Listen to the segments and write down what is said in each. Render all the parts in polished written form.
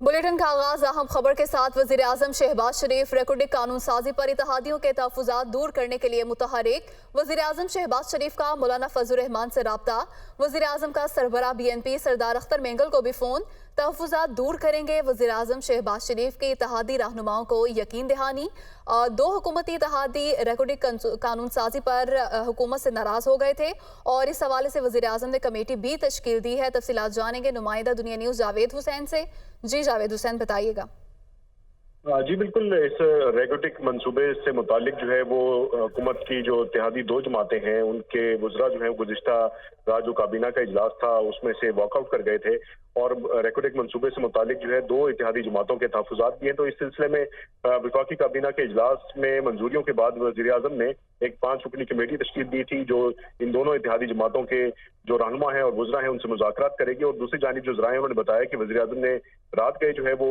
Bulletin का आगाज अहम खबर के साथ। वजीर आजम शहबाज शरीफ रिकॉर्डिंग कानून साजी पर इत्तेहादियों के तहफ़्फ़ुज़ात दूर करने के लिए मुतहरिक। वजीर आजम शहबाज शरीफ का मौलाना फजल रहमान से रब्ता। वजीर आजम का सरबराह BNP सरदार अख्तर मेंगल को भी फ़ोन। तहफ़्फ़ुज़ात दूर करेंगे वजीर आजम शहबाज शरीफ के इत्तेहादी रहनुमाओं को यकीन दहानी। दो हुकूमती इत्तेहादी रिकॉर्डिंग कानून साजी पर हुकूमत से नाराज़ हो गए थे और इस हवाले से वजीर आजम ने कमेटी भी तश्कील दी है। तफसीलात जानेंगे नुमाइंदा दुनिया न्यूज़ जावेद हुसैन से। जी जावेद हुसैन बताइएगा। जी बिल्कुल, इस रेगोटिक मंसूबे से मुतालिक जो है वो हुकूमत की जो इत्तेहादी दो जमातें हैं उनके वज़रा जो है गुज़िश्ता रात जो काबीना का इजलास था उसमें से वॉकआउट कर गए थे और रेगोटिक मंसूबे से मुतालिक जो है दो इत्तेहादी जमातों के तहफ़्फ़ुज़ात भी हैं। तो इस सिलसिले में वफाकी काबीना के इजलास में मंजूरियों के बाद वज़ीर आज़म ने एक 5 रुकनी कमेटी तश्कील दी थी जो इन दोनों इत्तेहादी जमातों के जो रहनुमा हैं और वज़रा हैं उनसे मुज़ाकरात करेगी। और दूसरी जानिब जो ज़राए उन्होंने बताया कि वज़ीर आज़म ने रात गए जो है वो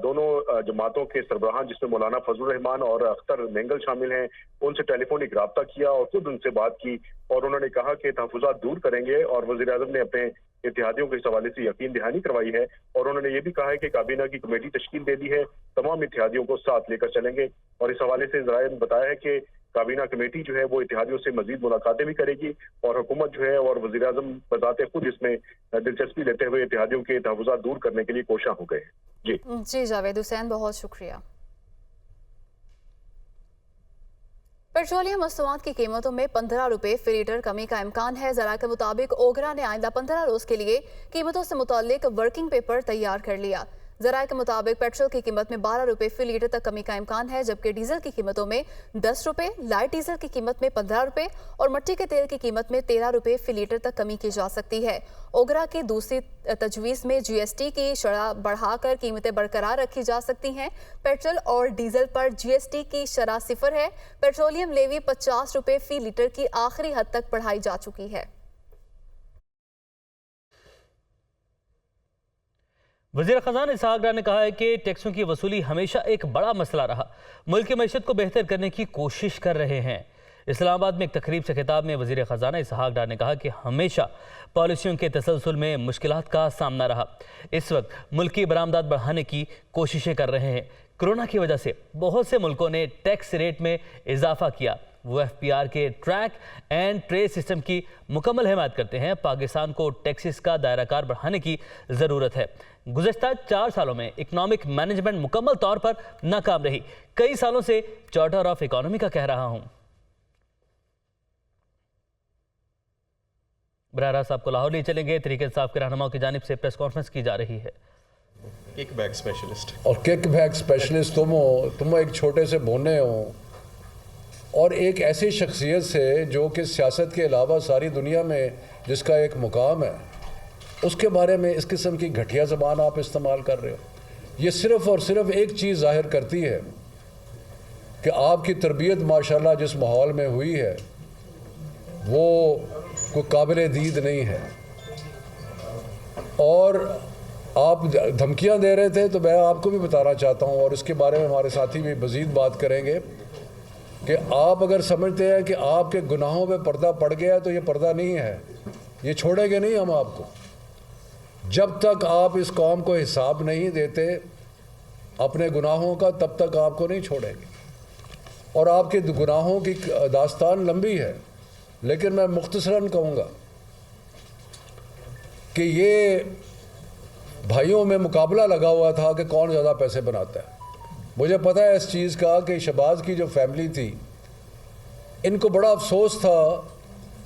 दोनों जमातों के सरबराहान जिसमें मौलाना फजल रहमान और अख्तर मेंगल शामिल हैं उनसे टेलीफोनिक रब्ता किया और खुद उनसे बात की और उन्होंने कहा कि तहफ़्फ़ुज़ात दूर करेंगे। और वज़ीर आज़म ने अपने इत्तेहादियों के इस हवाले से यकीन दहानी करवाई है और उन्होंने ये भी कहा है कि काबीना की कमेटी तश्कील दे दी है, तमाम इत्तेहादियों को साथ लेकर चलेंगे। और इस हवाले से ज़राए ने बताया है कि काबीना कमेटी जो है वो इत्तेहादियों से मजीद मुलाकातें भी करेगी और हुकूमत जो है और वज़ीर आज़म बज़ाते खुद इसमें दिलचस्पी लेते हुए इत्तेहादियों के तहफ़्फ़ुज़ात दूर करने के लिए कोशिश हो गए हैं। जी जावेद हुसैन, बहुत शुक्रिया। पेट्रोलियम मस्तूआत की कीमतों में 15 रुपए फी लीटर कमी का इम्कान है। जरा के मुताबिक ओगरा ने आइंदा 15 रोज के लिए कीमतों से मुताल्लिक वर्किंग पेपर तैयार कर लिया। जरा के मुताबिक पेट्रोल की कीमत में 12 रुपए फी लीटर तक कमी का इम्कान है, जबकि डीजल की कीमतों में 10 रुपए, लाइट डीजल की कीमत में 15 रुपए और मट्टी के तेल की कीमत में 13 रुपए फी लीटर तक कमी की जा सकती है। ओगरा की दूसरी तजवीज़ में GST की शरह बढ़ाकर कीमतें बरकरार रखी जा सकती हैं। पेट्रोल और डीजल पर GST की शरह 0 है। पेट्रोलियम लेवी 50 रुपए फी लीटर की आखिरी हद तक बढ़ाई जा चुकी है। वज़ीर ख़ज़ाना इसहाक़ डार ने कहा है कि टैक्सों की वसूली हमेशा एक बड़ा मसला रहा, मुल्क की मईशत को बेहतर करने की कोशिश कर रहे हैं। इस्लामाबाद में एक तकरीब से खिताब में वज़ीर ख़ज़ाना इसहाक़ डार ने कहा कि हमेशा पॉलिसियों के तसलसल में मुश्किलात का सामना रहा। इस वक्त मुल्क की बरामदात बढ़ाने की कोशिशें कर रहे हैं। कोरोना की वजह से बहुत से मुल्कों ने टैक्स रेट में इजाफा किया। वो FPR के ट्रैक एंड ट्रेस सिस्टम की मुकम्मल हिमायत करते हैं। पाकिस्तान को टैक्सेस का दायरा कार बढ़ाने की ज़रूरत है। गुज़श्ता 4 सालों में इकनॉमिक मैनेजमेंट मुकम्मल तौर पर नाकाम रही। कई सालों से चार्टर ऑफ इकोनॉमी का कह रहा हूँ। बराह रास्त आपको लाहौर ले चलेंगे। तहरीक इंसाफ के रहनुमाओं की जानिब से प्रेस कॉन्फ्रेंस की जा रही है। किकबैक स्पेशलिस्ट और किकबैक स्पेशलिस्ट तुम हो, तुम एक छोटे से बोने हो और एक ऐसी शख्सियत से जो कि सियासत के अलावा सारी दुनिया में जिसका एक मुकाम है, उसके बारे में इस किस्म की घटिया ज़बान आप इस्तेमाल कर रहे हो। ये सिर्फ़ और सिर्फ एक चीज़ ज़ाहिर करती है कि आपकी तरबियत माशाल्लाह जिस माहौल में हुई है वो कोई काबिल दीद नहीं है। और आप धमकियां दे रहे थे तो मैं आपको भी बताना चाहता हूं और इसके बारे में हमारे साथी भी मज़ीद बात करेंगे कि आप अगर समझते हैं कि आपके गुनाहों पे पर्दा पड़ गया तो ये पर्दा नहीं है, ये छोड़ेंगे नहीं हम आपको। जब तक आप इस कौम को हिसाब नहीं देते अपने गुनाहों का तब तक आपको नहीं छोड़ेंगे। और आपके गुनाहों की दास्तान लंबी है, लेकिन मैं मुख्तसरन कहूँगा कि ये भाइयों में मुकाबला लगा हुआ था कि कौन ज़्यादा पैसे बनाता है। मुझे पता है इस चीज़ का कि शहबाज की जो फैमिली थी इनको बड़ा अफसोस था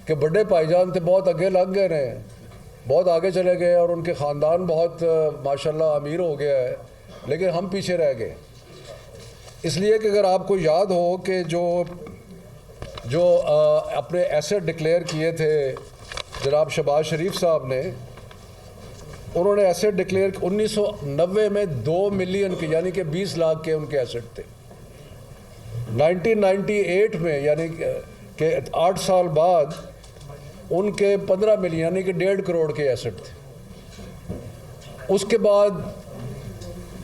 कि बड़े भाईजान थे बहुत आगे लग गए हैं, बहुत आगे चले गए और उनके ख़ानदान बहुत माशाल्लाह अमीर हो गया है, लेकिन हम पीछे रह गए। इसलिए कि अगर आपको याद हो कि जो अपने एसेट डिक्लेयर किए थे जनाब शहबाज शरीफ साहब ने, उन्होंने एसेट डिक्लेयर 1990 में 2 मिलियन के यानी कि 20 लाख के उनके एसेट थे। 1998 में यानी कि 8 साल बाद उनके 15 मिलियन यानी कि 1.5 करोड़ के एसेट थे। उसके बाद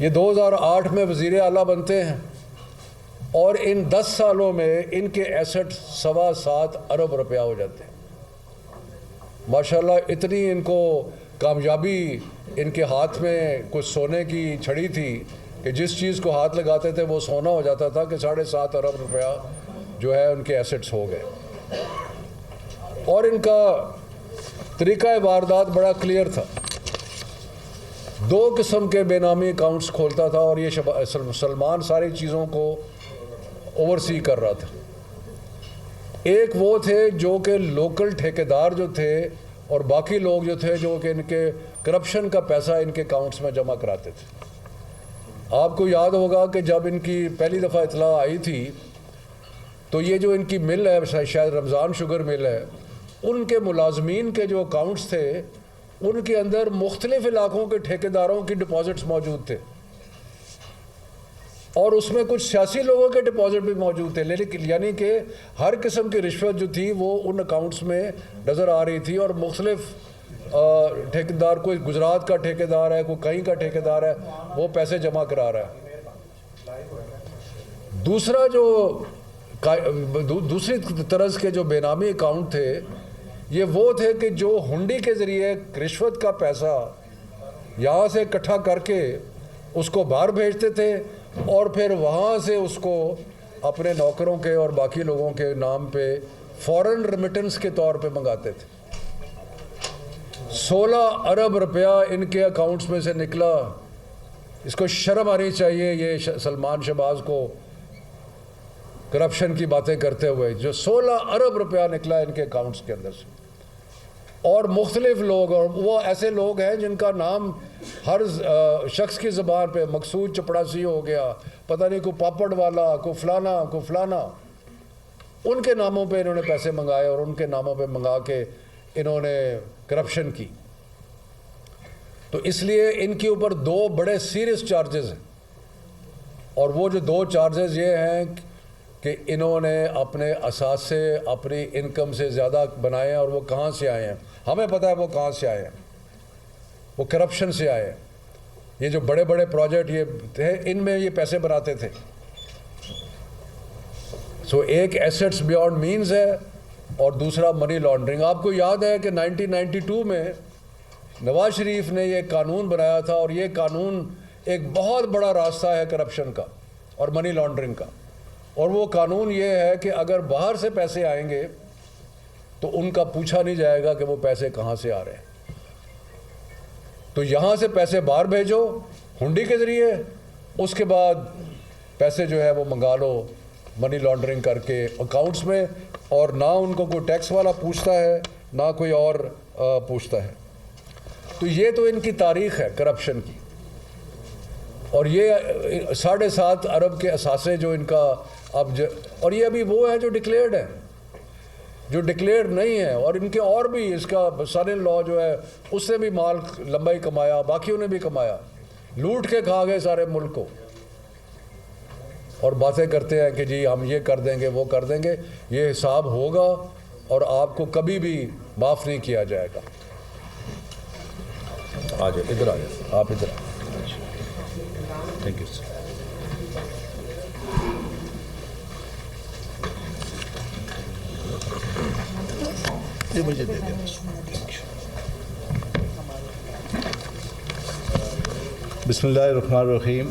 ये 2008 में वज़ीर आला बनते हैं और इन 10 सालों में इनके एसेट 7.25 अरब रुपया हो जाते हैं। माशाल्लाह इतनी इनको कामयाबी ان کے ہاتھ میں کچھ سونے کی چھڑی تھی کہ جس چیز کو ہاتھ لگاتے تھے وہ سونا ہو جاتا تھا کہ 7.5 ارب روپیہ جو ہے ان کے ایسٹس ہو گئے. اور ان کا طریقہ واردات بڑا کلیئر تھا. 2 قسم کے بے نامی اکاؤنٹس کھولتا تھا اور یہ سلمان ساری چیزوں کو اوورسی کر رہا تھا. ایک وہ تھے جو کہ لوکل ٹھیکیدار جو تھے اور باقی لوگ جو تھے جو کہ ان کے کرپشن کا پیسہ ان کے اکاؤنٹس میں جمع کراتے تھے. آپ کو یاد ہوگا کہ جب ان کی پہلی دفعہ اطلاع آئی تھی تو یہ جو ان کی مل ہے شاید رمضان شوگر مل ہے, ان کے ملازمین کے جو اکاؤنٹس تھے ان کے اندر مختلف علاقوں کے ٹھیکیداروں کی ڈپازٹس موجود تھے اور اس میں کچھ سیاسی لوگوں کے ڈپازٹ بھی موجود تھے. لیکن یعنی کہ ہر قسم کی رشوت جو تھی وہ ان اکاؤنٹس میں نظر آ رہی تھی اور مختلف ٹھیکیدار, کوئی گجرات کا ٹھیکیدار ہے, کوئی کہیں کا ٹھیکیدار ہے, وہ پیسے جمع کرا رہا ہے. دوسری طرز کے جو بے نامی اکاؤنٹ تھے یہ وہ تھے کہ جو ہنڈی کے ذریعے رشوت کا پیسہ یہاں سے اکٹھا کر کے اس کو باہر بھیجتے تھے اور پھر وہاں سے اس کو اپنے نوکروں کے اور باقی لوگوں کے نام پہ فورن ریمیٹنس کے طور پہ منگاتے تھے. 16 ارب روپیہ ان کے اکاؤنٹس میں سے نکلا. اس کو شرم آنی چاہیے یہ سلمان شہباز کو کرپشن کی باتیں کرتے ہوئے. جو 16 ارب روپیہ نکلا ان کے اکاؤنٹس کے اندر سے. اور مختلف لوگ, اور وہ ایسے لوگ ہیں جن کا نام ہر شخص کی زبان پہ, مقصود چپڑاسی ہو گیا, پتہ نہیں کوئی پاپڑ والا, کوئی فلانا, ان کے ناموں پہ انہوں نے پیسے منگائے اور ان کے ناموں پہ منگا کے انہوں نے کرپشن کی. تو اس لیے ان کے اوپر 2 بڑے سیریس چارجز ہیں اور وہ جو 2 چارجز یہ ہیں کہ انہوں نے اپنے اثاثے اپنی انکم سے زیادہ بنائے ہیں. اور وہ کہاں سے آئے ہیں ہمیں پتہ ہے وہ کہاں سے آئے ہیں, وہ کرپشن سے آئے ہیں. یہ جو بڑے بڑے پروجیکٹ یہ تھے ان میں یہ پیسے بناتے تھے. ایک ایسٹس بیونڈ مینز ہے اور دوسرا منی لانڈرنگ. آپ کو یاد ہے کہ 1992 میں نواز شریف نے یہ قانون بنایا تھا اور یہ قانون ایک بہت بڑا راستہ ہے کرپشن کا اور منی لانڈرنگ کا. اور وہ قانون یہ ہے کہ اگر باہر سے پیسے آئیں گے تو ان کا پوچھا نہیں جائے گا کہ وہ پیسے کہاں سے آ رہے ہیں. تو یہاں سے پیسے باہر بھیجو ہنڈی کے ذریعے, اس کے بعد پیسے جو ہے وہ منگا لو منی لانڈرنگ کر کے اکاؤنٹس میں, اور نہ ان کو کوئی ٹیکس والا پوچھتا ہے نہ کوئی اور پوچھتا ہے. تو یہ تو ان کی تاریخ ہے کرپشن کی. اور یہ 7.5 ارب کے اثاثے جو ان کا اور یہ ابھی وہ ہے جو ڈکلیئرڈ ہیں, جو ڈکلیئرڈ نہیں ہیں. اور ان کے اور بھی اس کا سن ان لا جو ہے اس نے بھی مال لمبا ہی کمایا, باقیوں نے بھی کمایا, لوٹ کے کھا گئے سارے ملک کو. اور باتیں کرتے ہیں کہ جی ہم یہ کر دیں گے وہ کر دیں گے. یہ حساب ہوگا اور آپ کو کبھی بھی معاف نہیں کیا جائے گا. آ جائے ادھر, آ جائے آپ ادھر آئیں. Thank you sir. یہ مجھے دے دیں. بسم اللہ الرحمن الرحیم.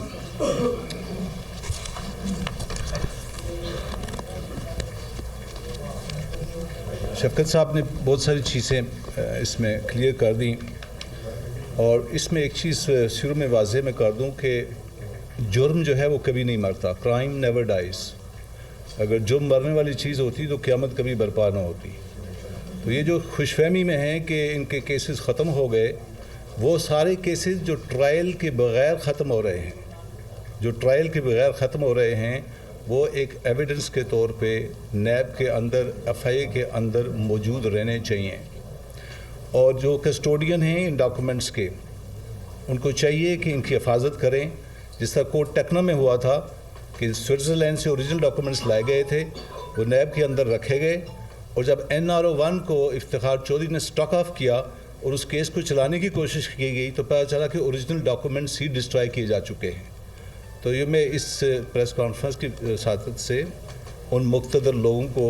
شفقت صاحب نے بہت ساری چیزیں اس میں کلیئر کر دیں, اور اس میں ایک چیز شروع میں واضح میں کر دوں کہ جرم جو ہے وہ کبھی نہیں مرتا. Crime never dies. اگر جرم مرنے والی چیز ہوتی تو قیامت کبھی برپا نہ ہوتی. تو یہ جو خوش فہمی میں ہیں کہ ان کے کیسز ختم ہو گئے, وہ سارے کیسز جو ٹرائل کے بغیر ختم ہو رہے ہیں, جو ٹرائل کے بغیر ختم ہو رہے ہیں, وہ ایک ایویڈنس کے طور پہ نیب کے اندر ایف آئی اے کے اندر موجود رہنے چاہیے. اور جو کسٹوڈین ہیں ان ڈاکومنٹس کے, ان کو چاہیے کہ ان کی حفاظت کریں. جس طرح کوڈ ٹیکنو میں ہوا تھا کہ سوئٹزرلینڈ سے اوریجنل ڈاکومنٹس لائے گئے تھے, وہ نیب کے اندر رکھے گئے, اور جب NRO1 کو افتخار چودھری نے اسٹاک آف کیا اور اس کیس کو چلانے کی کوشش کی گئی تو پتہ چلا کہ اوریجنل ڈاکومنٹس ہی ڈسٹرائی کیے جا چکے ہیں. تو یہ میں اس پریس کانفرنس کی ساتھ سے ان مقتدر لوگوں کو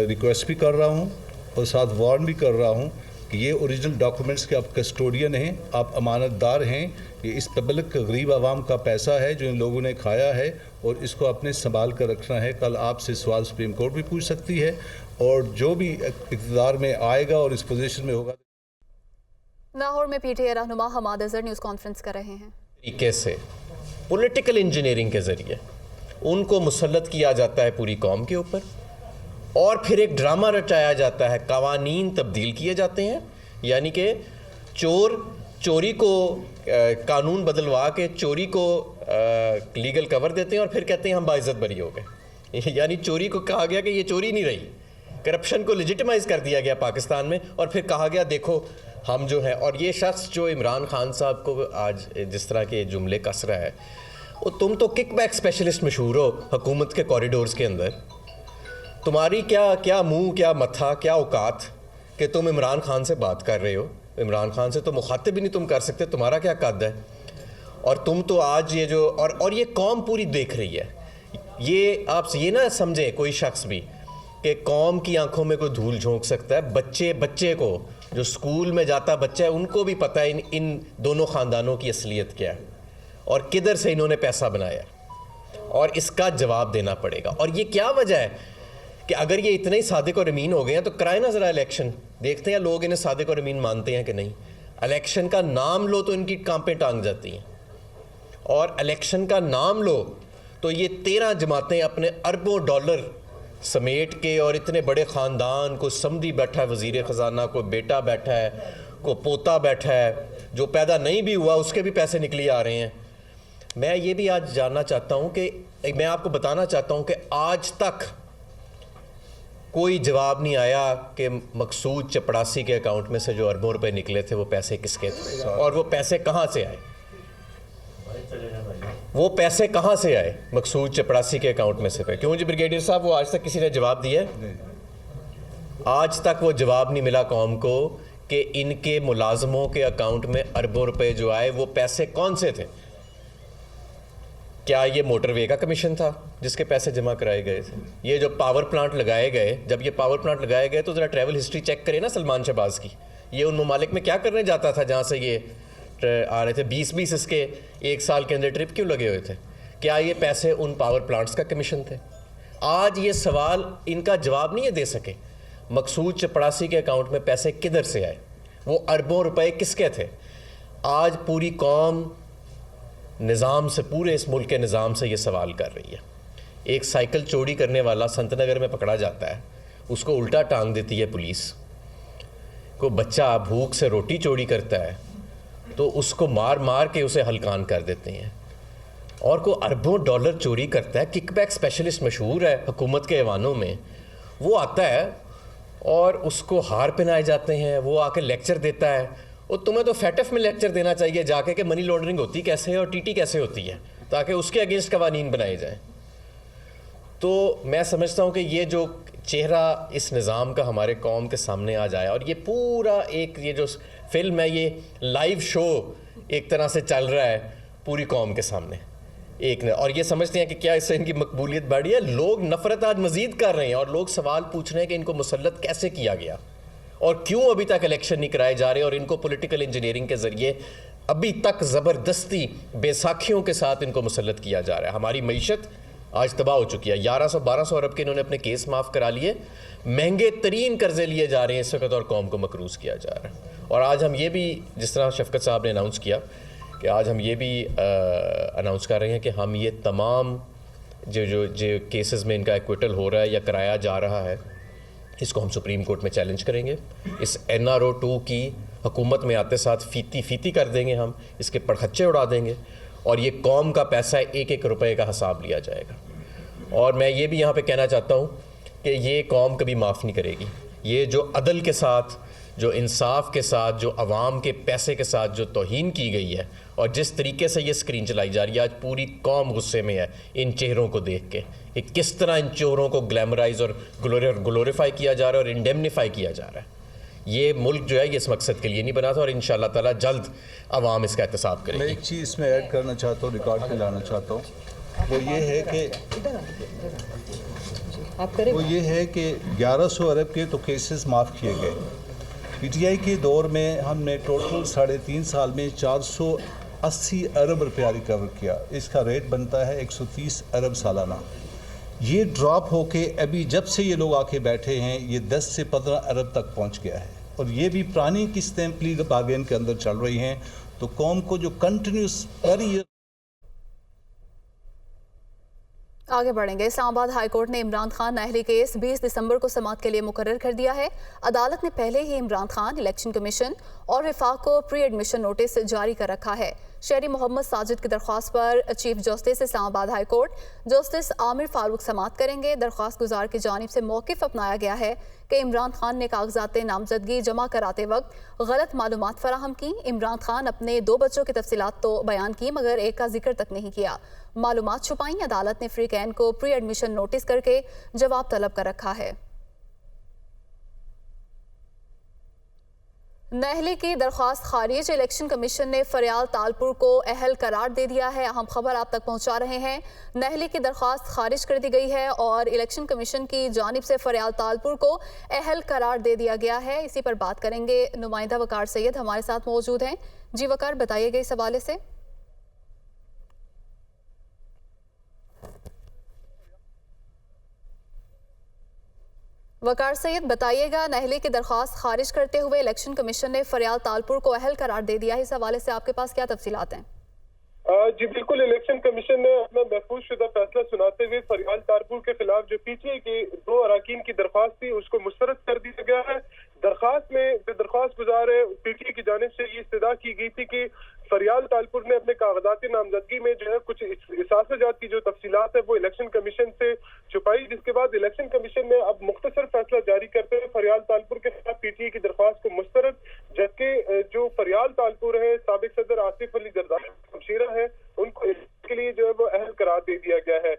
ریکویسٹ بھی کر رہا ہوں اور ساتھ وارن بھی کر رہا ہوں کہ یہ اوریجنل ڈاکومنٹس کے آپ کسٹوڈین ہیں, آپ امانت دار ہیں. یہ اس پبلک غریب عوام کا پیسہ ہے جو ان لوگوں نے کھایا ہے, اور اس کو آپ نے سنبھال کر رکھنا ہے. کل آپ سے سوال سپریم کورٹ بھی پوچھ سکتی ہے, اور جو بھی اقتدار میں آئے گا اور اس پوزیشن میں ہوگا. لاہور میں پی ٹی آئی رہنما حماد اظہر نیوز کانفرنس کر رہے ہیں. طریقے سے پولیٹیکل انجینئرنگ کے ذریعے ان کو مسلط کیا جاتا ہے پوری قوم کے اوپر, اور پھر ایک ڈرامہ رچایا جاتا ہے, قوانین تبدیل کیے جاتے ہیں. یعنی کہ چوری کو قانون بدلوا کے چوری کو لیگل کور دیتے ہیں, اور پھر کہتے ہیں ہم باعزت بری ہو گئے. یعنی چوری کو کہا گیا کہ یہ چوری نہیں رہی, کرپشن کو لیجٹمائز کر دیا گیا پاکستان میں, اور پھر کہا گیا دیکھو ہم جو ہیں. اور یہ شخص جو عمران خان صاحب کو آج جس طرح کے جملے کس رہا ہے, وہ تم تو کک بیک اسپیشلسٹ مشہور ہو حکومت کے کوریڈورز کے اندر. تمہاری کیا منہ, کیا متھا, کیا اوقات کہ تم عمران خان سے بات کر رہے ہو. عمران خان سے تو مخاطب ہی نہیں تم کر سکتے, تمہارا کیا قد ہے. اور تم تو آج یہ جو اور یہ قوم پوری دیکھ رہی ہے. یہ آپ یہ نہ سمجھیں کوئی شخص بھی کہ قوم کی آنکھوں میں کوئی دھول جھونک سکتا ہے. بچے کو جو سکول میں جاتا بچہ ہے, ان کو بھی پتہ ہے ان دونوں خاندانوں کی اصلیت کیا ہے اور کدھر سے انہوں نے پیسہ بنایا, اور اس کا جواب دینا پڑے گا. اور یہ کیا وجہ ہے کہ اگر یہ اتنے ہی صادق اور امین ہو گئے ہیں تو کرائے نا ذرا الیکشن, دیکھتے ہیں لوگ انہیں صادق اور امین مانتے ہیں کہ نہیں. الیکشن کا نام لو تو ان کی کانپیں ٹانگ جاتی ہیں, اور الیکشن کا نام لو تو یہ 13 جماعتیں اپنے اربوں ڈالر سمیٹ کے, اور اتنے بڑے خاندان, کو سمدھی بیٹھا ہے وزیر خزانہ, کو بیٹا بیٹھا ہے, کو پوتا بیٹھا ہے, جو پیدا نہیں بھی ہوا اس کے بھی پیسے نکلی آ رہے ہیں. میں یہ بھی آج جاننا چاہتا ہوں کہ میں آپ کو بتانا چاہتا ہوں کہ آج تک کوئی جواب نہیں آیا کہ مقصود چپڑاسی کے اکاؤنٹ میں سے جو اربوں روپے نکلے تھے وہ پیسے کس کے تھے, اور وہ پیسے کہاں سے آئے. وہ پیسے کہاں سے آئے مقصود چپڑاسی کے اکاؤنٹ میں سے پہ. کیوں جی بریگیڈیئر صاحب, وہ آج تک کسی نے جواب دیا ہے؟ آج تک وہ جواب نہیں ملا قوم کو کہ ان کے ملازموں کے اکاؤنٹ میں اربوں روپے جو آئے وہ پیسے کون سے تھے. کیا یہ موٹر وے کا کمیشن تھا جس کے پیسے جمع کرائے گئے تھے؟ یہ جو پاور پلانٹ لگائے گئے, جب یہ پاور پلانٹ لگائے گئے تو ذرا ٹریول ہسٹری چیک کریں نا سلمان شہباز کی. یہ ان ممالک میں کیا کرنے جاتا تھا جہاں سے یہ آ رہے تھے. 20 اس کے ایک سال کے اندر ٹرپ کیوں لگے ہوئے تھے؟ کیا یہ پیسے ان پاور پلانٹس کا کمیشن تھے؟ آج یہ سوال ان کا جواب نہیں دے سکے. مقصود چپڑاسی کے اکاؤنٹ میں پیسے کدھر سے آئے, وہ اربوں روپے کس کے تھے؟ آج پوری قوم نظام سے, پورے اس ملک کے نظام سے یہ سوال کر رہی ہے. ایک سائیکل چوری کرنے والا سنت نگر میں پکڑا جاتا ہے, اس کو الٹا ٹانگ دیتی ہے پولیس. کوئی بچہ بھوک سے روٹی چوری کرتا ہے تو اس کو مار کے اسے ہلکان کر دیتے ہیں. اور کوئی اربوں ڈالر چوری کرتا ہے, کک بیک اسپیشلسٹ مشہور ہے حکومت کے ایوانوں میں, وہ آتا ہے اور اس کو ہار پہنائے جاتے ہیں, وہ آ کے لیکچر دیتا ہے. اور تمہیں تو فیٹف میں لیکچر دینا چاہیے جا کے کہ منی لانڈرنگ ہوتی کیسے ہے اور ٹی ٹی کیسے ہوتی ہے, تاکہ اس کے اگینسٹ قوانین بنائے جائیں. تو میں سمجھتا ہوں کہ یہ جو چہرہ اس نظام کا ہمارے قوم کے سامنے آ جائے, اور یہ پورا ایک یہ جو فلم ہے, یہ لائیو شو ایک طرح سے چل رہا ہے پوری قوم کے سامنے ایک نے, اور یہ سمجھتے ہیں کہ کیا اس سے ان کی مقبولیت بڑھی ہے. لوگ نفرت آج مزید کر رہے ہیں, اور لوگ سوال پوچھ رہے ہیں کہ ان کو مسلط کیسے کیا گیا, اور کیوں ابھی تک الیکشن نہیں کرائے جا رہے, اور ان کو پولیٹیکل انجینئرنگ کے ذریعے ابھی تک زبردستی بے ساکھیوں کے ساتھ ان کو مسلط کیا جا رہا ہے. ہماری معیشت آج تباہ ہو چکی ہے. 1100-1200 ارب کے انہوں نے اپنے کیس معاف کرا لیے, مہنگے ترین قرضے لیے جا رہے ہیں اس وقت, اور قوم کو مقروض کیا جا رہا ہے. اور آج ہم یہ بھی, جس طرح شفقت صاحب نے اناؤنس کیا, کہ آج ہم یہ بھی اناؤنس کر رہے ہیں کہ ہم یہ تمام جو کیسز میں ان کا ایکویٹل ہو رہا ہے یا کرایا جا رہا ہے, اس کو ہم سپریم کورٹ میں چیلنج کریں گے. اس NRO2 کی حکومت میں آتے ساتھ فیتی کر دیں گے ہم, اس کے پڑخچے اڑا دیں گے, اور یہ قوم کا پیسہ ایک ایک روپے کا حساب لیا جائے گا. اور میں یہ بھی یہاں پہ کہنا چاہتا ہوں کہ یہ قوم کبھی معاف نہیں کرے گی. یہ جو عدل کے ساتھ, جو انصاف کے ساتھ, جو عوام کے پیسے کے ساتھ جو توہین کی گئی ہے, اور جس طریقے سے یہ اسکرین چلائی جا رہی ہے, آج پوری قوم غصے میں ہے ان چہروں کو دیکھ کے کہ کس طرح ان چہروں کو گلیمرائز اور گلوریفائی کیا جا رہا ہے اور انڈیمنیفائی کیا جا رہا ہے. یہ ملک جو ہے یہ اس مقصد کے لیے نہیں بنا تھا, اور انشاءاللہ تعالیٰ جلد عوام اس کا احتساب کرے گی. میں ایک چیز اس میں ایڈ کرنا چاہتا ہوں, ریکارڈ پہ لانا چاہتا ہوں, وہ یہ ہے کہ 1100 ارب کے تو کیسز معاف کیے گئے, PTI के दौर में हमने टोटल 3.5 साल में 480 अरब रुपया रिकवर किया। इसका रेट बनता है 130 अरब सालाना। ये ड्रॉप होके अभी जब से ये लोग आके बैठे हैं ये 10 से 15 अरब तक पहुंच गया है, और ये भी पुरानी किस्तें प्ली बार्गेन के अंदर चल रही हैं। तो कौम को जो कंटिन्यूस पर ईयर आगे बढ़ेंगे। इस्लामाबाद हाई कोर्ट ने इमरान खान नाअहली केस 20 दिसंबर को समाअत के लिए मुकर्रर कर दिया है। अदालत ने पहले ही इमरान खान, इलेक्शन कमीशन और वफाक को प्री एडमिशन नोटिस जारी कर रखा है। शहरी मोहम्मद साजिद की दरख्वास्त पर chief justice Islamabad high court justice Aamir Farooq समाअत करेंगे। दरख्वास्त गुजार की जानिब से मौक़िफ़ अपनाया गया है कि इमरान खान ने कागजात नामजदगी जमा कराते वक्त गलत मालूमात फराहम की। इमरान खान अपने 2 बच्चों की तफसीलात तो बयान की मगर एक का जिक्र तक नहीं किया, मालूमात छुपाई। अदालत ने फ्री कैन को प्री एडमिशन नोटिस करके जवाब तलब कर रखा है। नाअहली की दरख्वास्त खारिज। इलेक्शन कमीशन ने फरियाल तालपुर को अहल करार दे दिया है। अहम खबर आप तक पहुंचा रहे हैं। नाअहली की दरख्वास्त खारिज कर दी गई है और इलेक्शन कमीशन की जानिब से फरियाल तालपुर को अहल करार दे दिया गया है। इसी पर बात करेंगे। नुमाइंदा वकार सैयद हमारे साथ मौजूद हैं। जी वकार, बताइएगा इस हवाले से। वकार सैयद, बताइएगा, नाअहली की दरख्वास्त खारिज करते हुए इलेक्शन कमीशन ने फरियाल तालपुर को अहल करार दे दिया है। इस हवाले से आपके पास क्या तफसीलात हैं? जी बिल्कुल, इलेक्शन कमीशन ने अपना महफूज शुदा फैसला सुनाते हुए फरियाल तालपुर के खिलाफ जो PTI के 2 अराकीन की दरख्वास्त थी उसको मुस्तरद कर दिया गया है। दरख्वास्त में जो दरख्वास्त गुजार है PTI की जानिब से ये इस्तदा की गई थी कि फरियाल तालपुर ने अपने कागजात नामजदगी में जो है कुछ इसासजात की जो तफसीलात है वो इलेक्शन कमीशन से छुपाई, जिसके बाद इलेक्शन कमीशन ने अब मुख्तसर फैसला जारी करते हुए फरियाल तालपुर के खिलाफ PTI की दरख्वास्त को मुस्तरद, जबकि जो फरियाल तालपुर है साबिक सदर आसिफ अली जरदारी शमशीरा है उनको इसके लिए जो है वो अहल करार दे दिया गया है।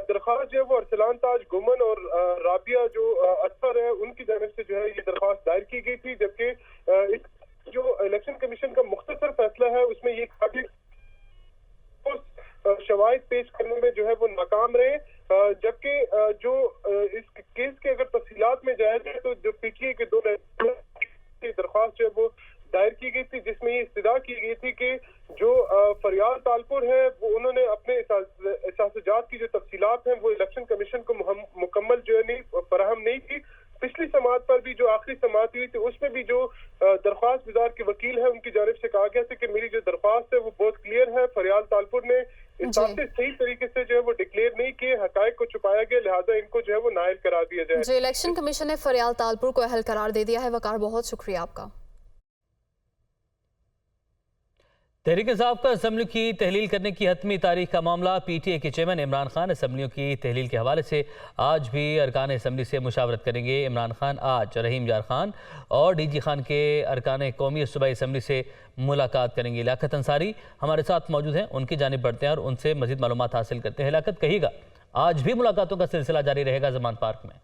दरख्वास्त जो है वो अरसलान ताज गुमन और राबिया जो असफर है उनकी जानिब से जो है ये दरख्वास्त दायर की गई थी, जबकि जो इलेक्शन कमीशन का मुख्तसर फैसला है उसमें ये शवाहिद पेश करने में जो है वो नाकाम रहे, जबकि जो इस केस के अगर तफसीलात में जाया जाए तो जो PTI के 2 दरख्वास्त जो है वो दायर की गई थी जिसमें ये इस्तदा की गई थी कि जो फरियाल तालपुर है वो उन्होंने अपने एहसासजात की जो तफसीलात हैं वो इलेक्शन कमीशन को मुकम्मल जो है नहीं फराहम नहीं की। पिछली समाअत पर भी जो आखिरी समाअत हुई थी उसमें भी जो दरख्वास्त गुजार के वकील है उनकी जानिब से कहा गया था कि मेरी जो दरख्वास्त है वो बहुत क्लियर है, फरियाल तालपुर ने इस बात से सही तरीके से जो है वो डिक्लेयर नहीं किए, हकायक को छुपाया गया, लिहाजा इनको जो है वो नाइल करार दिया जाए। जी, इलेक्शन कमीशन ने फरियाल तालपुर को अहल करार दे दिया है। वकार, बहुत शुक्रिया आपका। तहरीक इंसाफ का असम्बलियों की तहलील करने की हतमी तारीख का मामला। PTI के चेयरमैन इमरान खान असम्बलियों की तहलील के हवाले से आज भी अरकान असम्बली से मुशावरत करेंगे। इमरान खान आज रहीम यार खान और DG खान के अरकान कौमी सूबाई असम्बली से मुलाकात करेंगे। लियाकत अंसारी हमारे साथ मौजूद हैं, उनकी जानिब बढ़ते हैं और उनसे मजीद मालूमात हासिल करते हैं। लियाकत, कहिएगा, आज भी मुलाकातों का सिलसिला जारी रहेगा ज़मान पार्क में?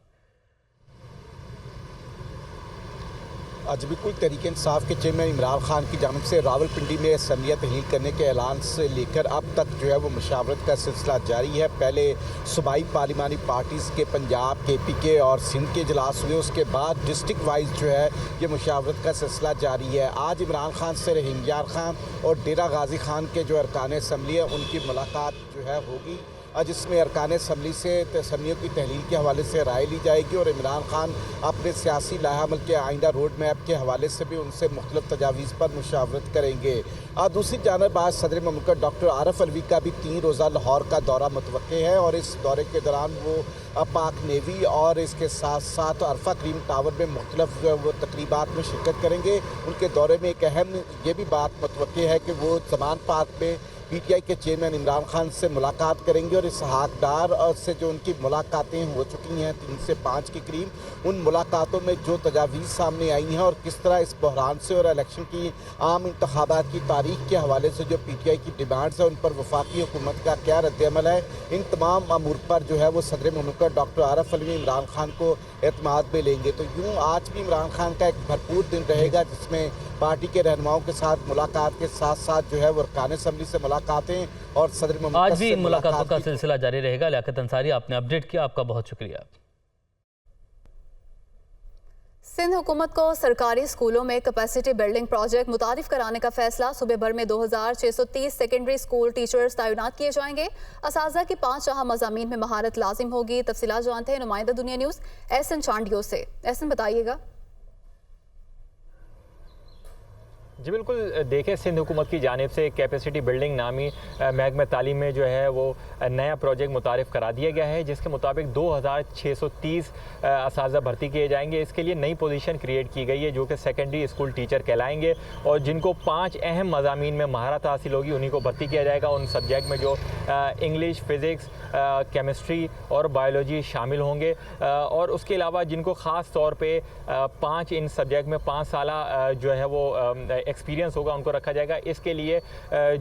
आज बिल्कुल तहरीक इंसाफ के चेयरमैन इमरान खान की जानिब से रावलपिंडी में असम्बलियाँ तहलील करने के ऐलान से लेकर अब तक जो है वो मुशावरत का सिलसिला जारी है। पहले सूबाई पार्लिमानी पार्टीज़ के पंजाब, KPK और सिंध के इजलास हुए, उसके बाद डिस्ट्रिक्ट वाइज जो है ये मुशावरत का सिलसिला जारी है। आज इमरान खान से रहीम यार खान और डेरा गाजी खान के जो अरकान असम्बली है उनकी मुलाकात जो है होगी, जिसमें अरकान असम्बली से असम्बलियों की तहलील के हवाले से राय ली जाएगी और इमरान खान अपने सियासी लाहमल के आइंदा रोड मैप के हवाले से भी उनसे मुख्तलिफ तजावीज़ पर मुशावरत करेंगे। दूसरी जानब आज सदर ममलकत डॉक्टर आरिफ अलवी का भी 3 रोज़ा लाहौर का दौरा मुतवक्के है और इस दौरे के दौरान वो पाक नेवी और इसके साथ साथ अरफा क्रीम टावर में मुख्तलिफ वो तकरीबात में शिरकत करेंगे। उनके दौरे में एक अहम ये भी बात मुतवक्के है कि वो ज़मान पार्क में PTI के चेयरमैन इमरान खान से मुलाकात करेंगे और इसहाक डार से जो उनकी मुलाकातें हो चुकी हैं 3 से 5 के करीब, उन मुलाकातों में जो तजावीज़ सामने आई हैं और किस तरह इस बहरान से और इलेक्शन की आम इंतखाबात की तारीख के हवाले से जो PTI की डिमांड्स है उन पर वफाकी हुकूमत का क्या रद्द-ए-अमल है, इन तमाम अमूर पर जो है वो सदर ममलकत डॉक्टर आरिफ अलवी इमरान खान को एतमाद में लेंगे। तो यूँ आज भी इमरान खान का एक भरपूर दिन रहेगा जिसमें पार्टी के रहनुमाओं के साथ मुलाकात के साथ साथ जो है वो अरकान असम्बली से मुलाकातें और सदर ममलकत आज भी इन मुलाकातों का सिलसिला जारी रहेगा। लियाकत अंसारी, आपने अपडेट किया, आपका बहुत शुक्रिया। सिंध हुकूमत को सरकारी स्कूलों में कैपेसिटी बिल्डिंग प्रोजेक्ट मुतारिफ कराने का फैसला। सूबे भर में 2630 सेकेंडरी स्कूल टीचर्स तैनात किए जाएंगे। असातिज़ा की 5 अहम मज़ामीन में महारत लाजिम होगी। तफसीलात जानते हैं नुमाइंदा दुनिया न्यूज़ एहसन चांडियो से। एहसन, बताइएगा। जी बिल्कुल, देखें, सिंध हुकूमत की जानिब से कैपेसिटी बिल्डिंग नामी महकमा तालीम में जो है वो नया प्रोजेक्ट मुतारिफ करा दिया गया है, जिसके मुताबिक 2630 असातिज़ा भर्ती किए जाएंगे। इसके लिए नई पोजीशन क्रिएट की गई है जो कि सेकेंडरी स्कूल टीचर कहलाएंगे, और जिनको 5 अहम मज़ामीन में महारत हासिल होगी उन्हीं को भर्ती किया जाएगा। उन सब्जेक्ट में जो इंग्लिश, फ़िज़िक्स, केमिस्ट्री और बायोलॉजी शामिल होंगे, और उसके अलावा जिनको ख़ास तौर पर 5 इन सब्जेक्ट में 5 साल जो है वो एक्सपीरियंस होगा उनको रखा जाएगा। इसके लिए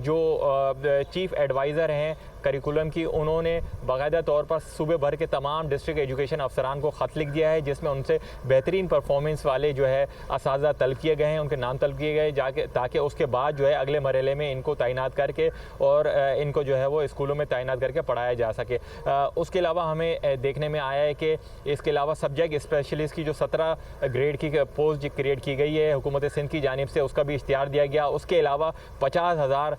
जो चीफ एडवाइज़र हैं करिकुलम की, उन्होंने बाकायदा तौर पर सूबे भर के तमाम डिस्ट्रिक्ट एजुकेशन अफसरान को ख़त लिख दिया है, जिसमें उनसे बेहतरीन परफॉर्मेंस वाले जो है असातिज़ा तलब किए गए हैं, उनके नाम तलब किए गए जाके, ताकि उसके बाद जो है अगले मरहले में इनको तैनात करके और इनको जो है वो स्कूलों में तैनात करके पढ़ाया जा सके। उसके अलावा हमें देखने में आया है कि इसके अलावा सब्जेक्ट स्पेशलिस्ट की जो 17 ग्रेड की पोस्ट क्रिएट की गई है हुकूमत सिंध की जानिब से, उसका भी इख्तियार दिया गया। उसके अलावा 50,000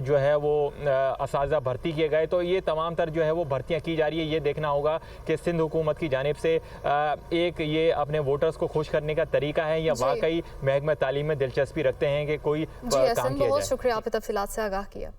जो है वो असातिज़ा भर्ती किए गए। तो ये तमाम तर जो है वो भर्तियां की जा रही है। ये देखना होगा कि सिंध हुकूमत की जानिब से एक ये अपने वोटर्स को खुश करने का तरीका है या वाकई महकमा तालीम में दिलचस्पी रखते हैं कि कोई काम किया जाए। बहुत शुक्रिया, आपने तफसीलात से आगाह किया।